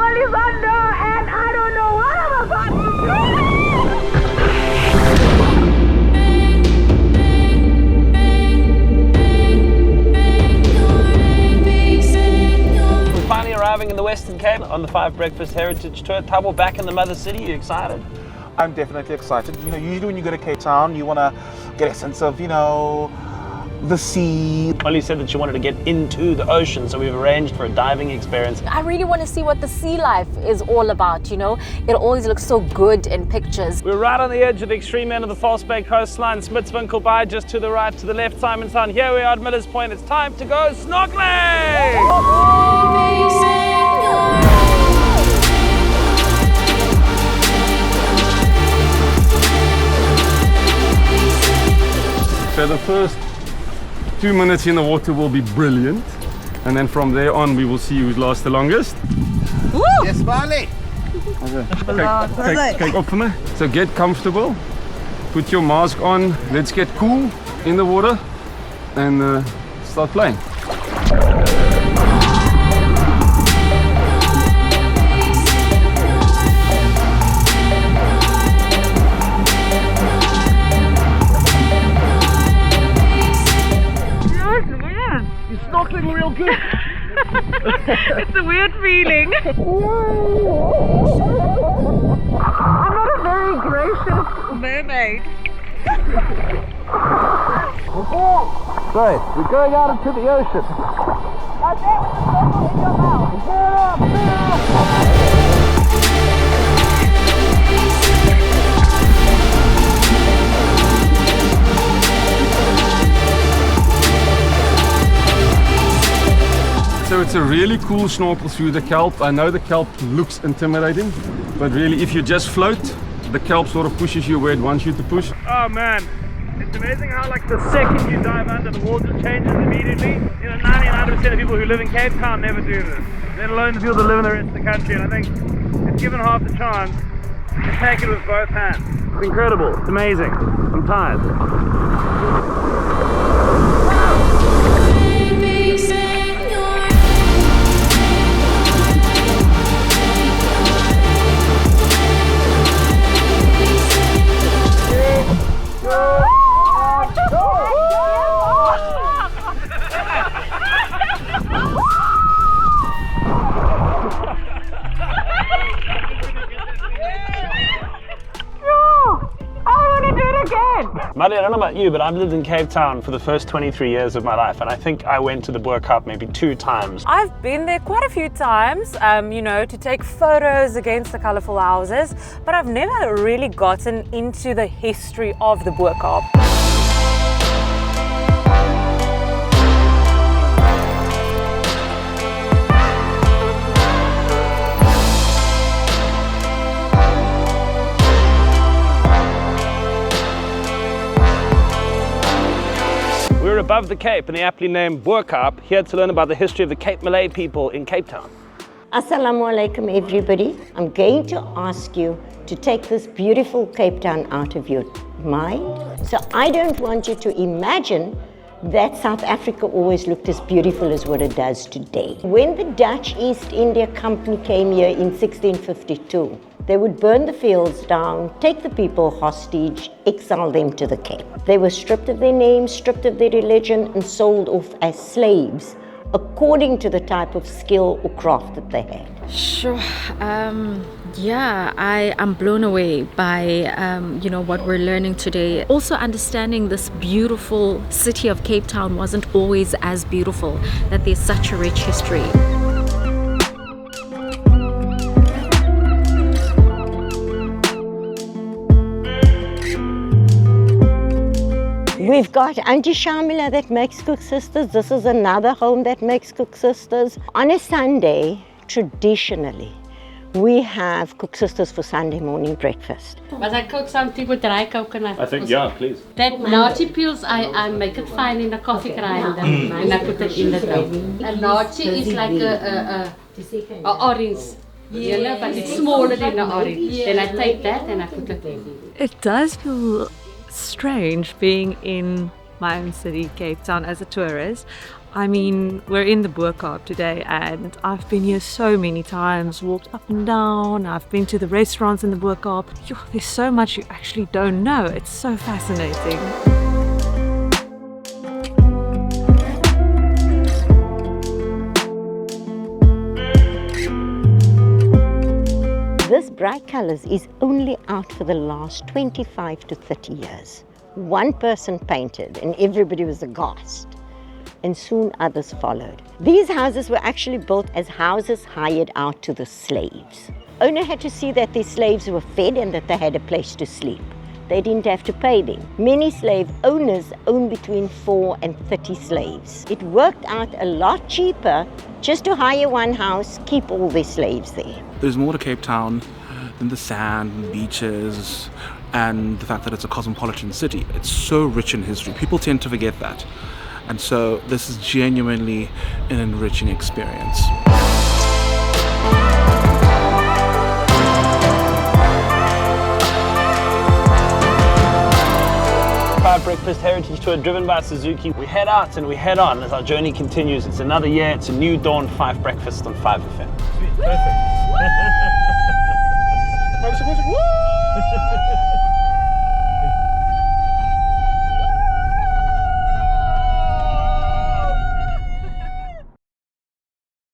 level is under and I don't know what I'm about to do. We're finally arriving in the Western Cape on the 5 Breakfast Heritage Tour. Tabo, back in the mother city, you excited? I'm definitely excited. You know, usually when you go to Cape Town, you want to get a sense of, you know, the sea. Molly said that she wanted to get into the ocean, so we've arranged for a diving experience. I really want to see what the sea life is all about, you know? It always looks so good in pictures. We're right on the edge of the extreme end of the False Bay coastline. Smitswinkel Bay just to the right, to the left, Simonstown. Here we are at Miller's Point. It's time to go snorkeling! So the first 2 minutes in the water will be brilliant, and then from there on we will see who lasts the longest. Woo! Yes, Barley! Kijk op vir my. So get comfortable, put your mask on, let's get cool in the water and start playing. Snorkeling real good. It's a weird feeling. I'm not a very gracious mermaid. Right, we're going out into the ocean. That's it, with the snorkel in your mouth. So it's a really cool snorkel through the kelp. I know the kelp looks intimidating, but really if you just float, the kelp sort of pushes you where it wants you to push. Oh man, it's amazing how like the second you dive under, the water changes immediately. You know, 99% of people who live in Cape Town never do this, let alone the people that live in the rest of the country. And I think if given half the chance, you take it with both hands. It's incredible, it's amazing. I'm tired. Molly, I don't know about you, but I've lived in Cape Town for the first 23 years of my life, and I think I went to the Bo-Kaap maybe 2 times. I've been there quite a few times, you know, to take photos against the colourful houses, but I've never really gotten into the history of the Bo-Kaap. We're above the Cape in the aptly named Bo-Kaap, here to learn about the history of the Cape Malay people in Cape Town. Assalamu alaikum everybody. I'm going to ask you to take this beautiful Cape Town out of your mind. So I don't want you to imagine that South Africa always looked as beautiful as what it does today. When the Dutch East India Company came here in 1652, they would burn the fields down, take the people hostage, exile them to the Cape. They were stripped of their names, stripped of their religion, and sold off as slaves according to the type of skill or craft that they had. Sure. Yeah, I am blown away by you know, what we're learning today. Also understanding this beautiful city of Cape Town wasn't always as beautiful, that there's such a rich history. We've got Auntie Shamila that makes Cook Sisters. This is another home that makes Cook Sisters. On a Sunday, traditionally, we have Cook Sisters for Sunday morning breakfast. But I cook something with dry coconut. I think, yeah, please. That nachi peels, I make it fine in a coffee grinder and I put it in the dough. A nachi is like a orange. Yellow, but it's smaller than the orange. Then I take that and I put it in. It does feel strange being in my own city, Cape Town, as a tourist. I mean, we're in the Bo-Kaap today and I've been here so many times, walked up and down, I've been to the restaurants in the Bo-Kaap. There's so much you actually don't know. It's so fascinating. This bright colors is only out for the last 25 to 30 years. One person painted and everybody was aghast. And soon others followed. These houses were actually built as houses hired out to the slaves. Owner had to see that their slaves were fed and that they had a place to sleep. They didn't have to pay them. Many slave owners own between 4 and 30 slaves. It worked out a lot cheaper just to hire one house, keep all their slaves there. There's more to Cape Town than the sand and beaches and the fact that it's a cosmopolitan city. It's so rich in history. People tend to forget that. And so this is genuinely an enriching experience. 5 Breakfast Heritage Tour driven by Suzuki. We head out and we head on as our journey continues. It's another year, it's a new dawn, 5 Breakfast on 5 FM. Perfect.